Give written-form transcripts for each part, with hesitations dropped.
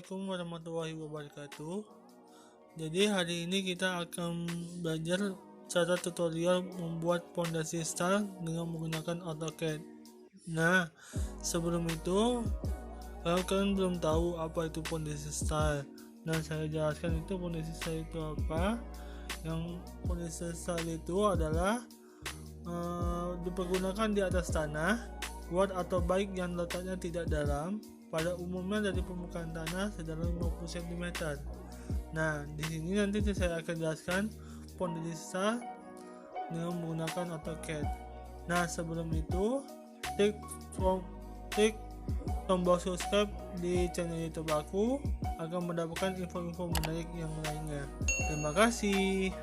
Assalamualaikum warahmatullahi wabarakatuh. Jadi hari ini kita akan belajar cara tutorial membuat pondasi Staal dengan menggunakan Autocad. Nah, sebelum itu, kalau kalian belum tahu apa itu pondasi Staal, nah saya jelaskan itu pondasi Staal itu apa. Yang pondasi Staal itu adalah dipergunakan di atas tanah, kuat atau baik yang letaknya tidak dalam, pada umumnya dari permukaan tanah sedalam 50 cm. Nah, di sini nanti saya akan jelaskan pondasi Staal dengan menggunakan Autocad. Nah, sebelum itu klik tombol subscribe di channel YouTube aku akan mendapatkan info-info menarik yang lainnya. Terima kasih.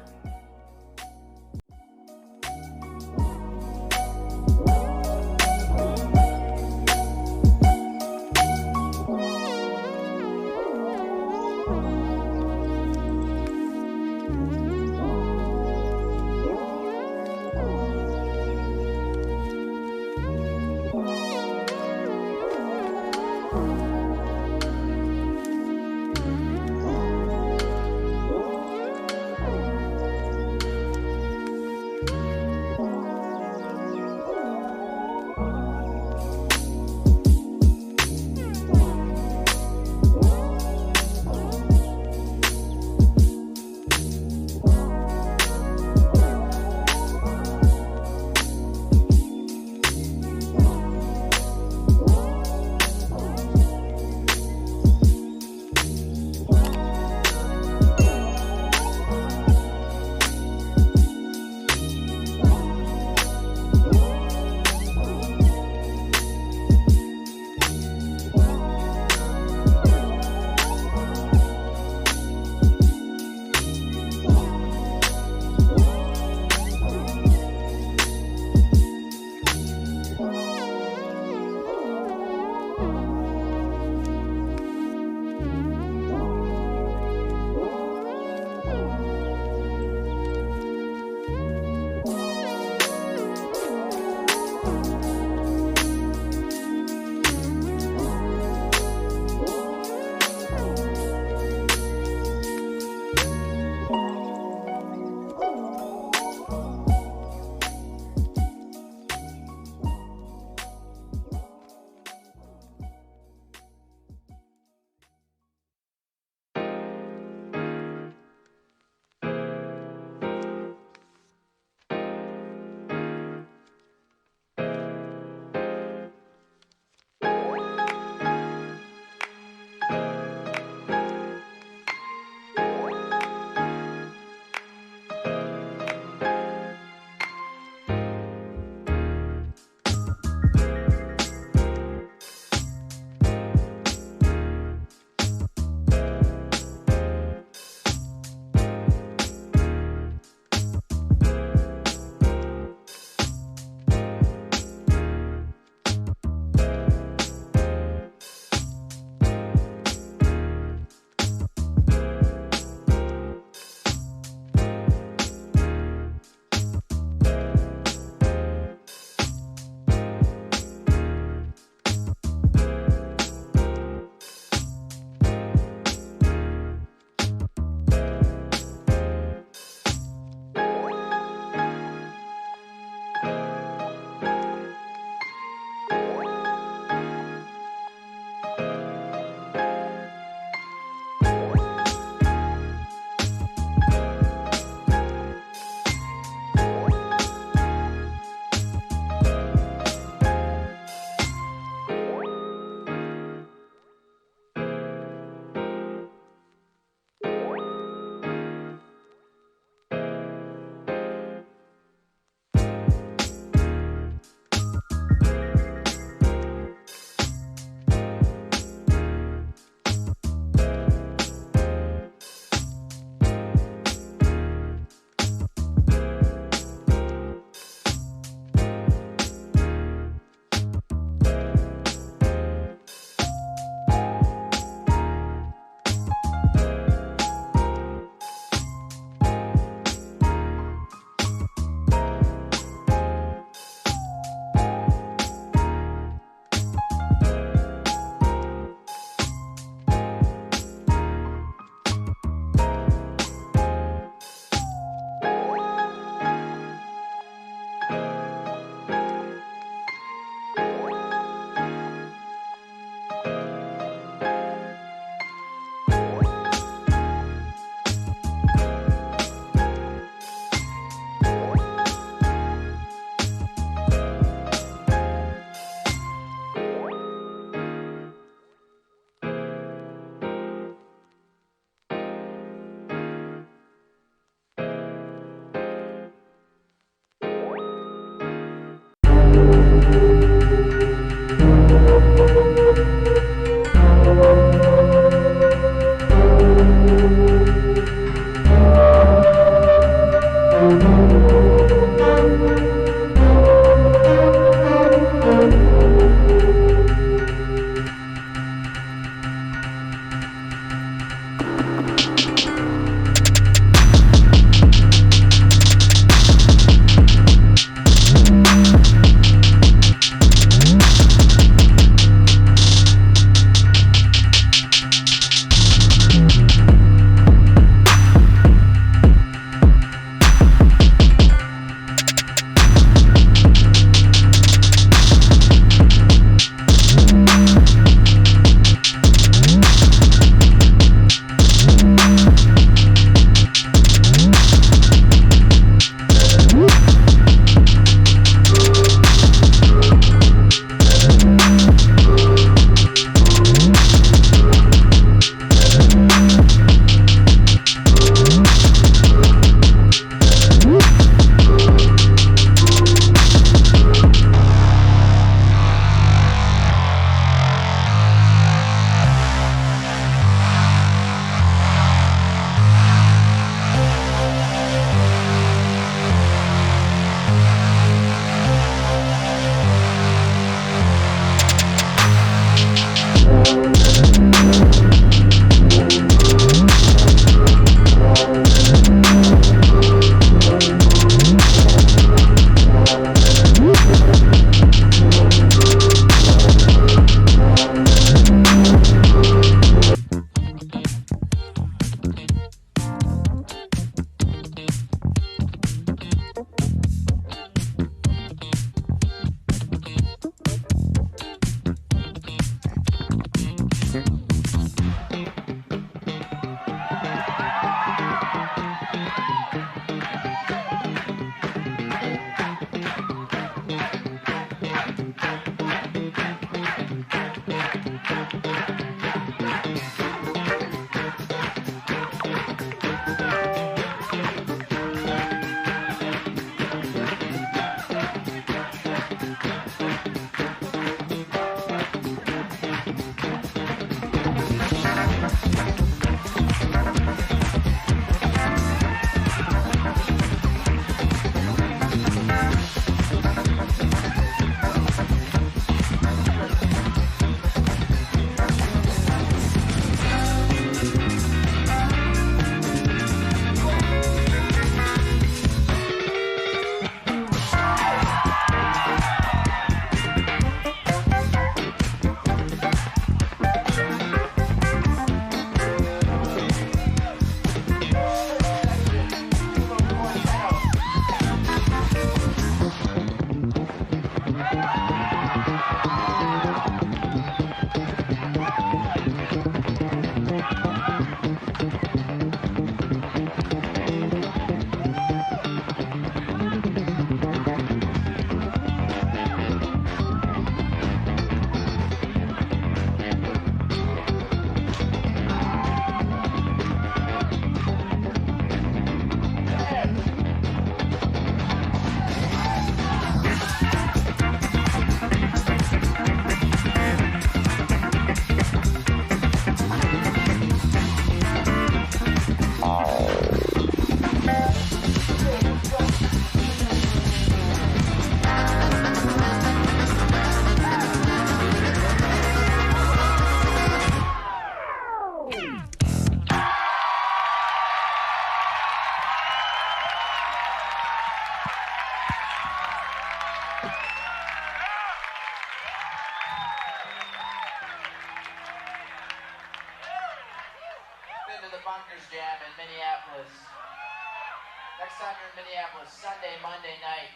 Next time you're in Minneapolis, Sunday, Monday night.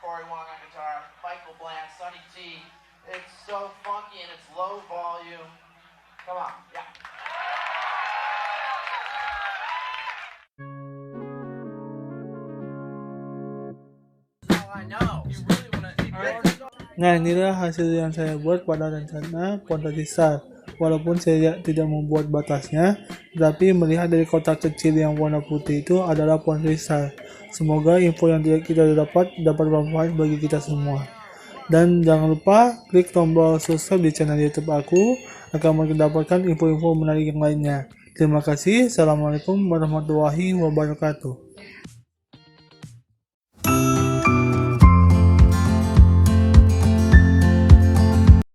Corey Wong on guitar, Michael Bland, Sonny T. It's so funky and it's low volume. Come on, yeah. Nah, inilah hasil yang saya buat pada rencana Pondasi Staal. Walaupun saya tidak membuat batasnya, tetapi melihat dari kotak kecil yang warna putih itu adalah Pondasi Staal. Semoga info yang kita dapat bermanfaat bagi kita semua. Dan jangan lupa klik tombol subscribe di channel YouTube aku agar mendapatkan info-info menarik yang lainnya. Terima kasih. Assalamualaikum warahmatullahi wabarakatuh.